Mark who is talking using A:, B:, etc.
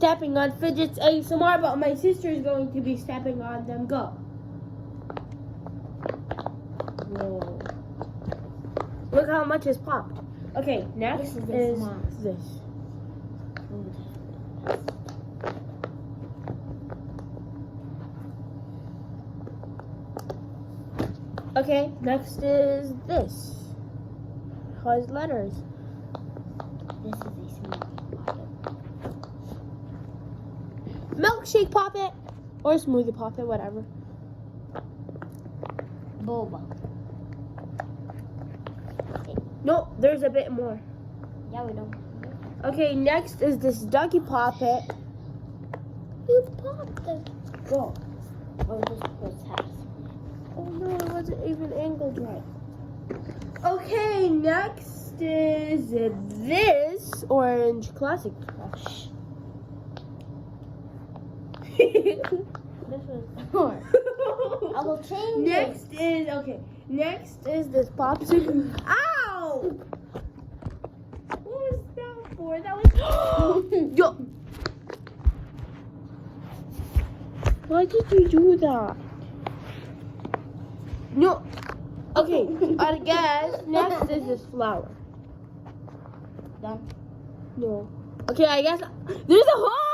A: stepping on fidgets ASMR, but my sister is going to be stepping on them. Go. Whoa. Look how much is popped. Okay, next is this. Okay, next is this. Has letters.
B: This is a smoothie poppet.
A: Milkshake poppet. Or smoothie poppet, whatever.
B: Boba.
A: No, there's a bit more.
B: Yeah, we don't.
A: Okay, next is this Ducky poppet.
B: You've popped it.
A: Go.
B: Oh, this was half.
A: Oh no, it wasn't even angled right. Okay, next is this orange classic crush.
B: This was more. I will change
A: Next is Next is this popsicle. Ow! What was that for? That was yo. Why did you do that? No. Okay, I guess next is this flower.
B: Done.
A: No. Okay, I guess there's a hole.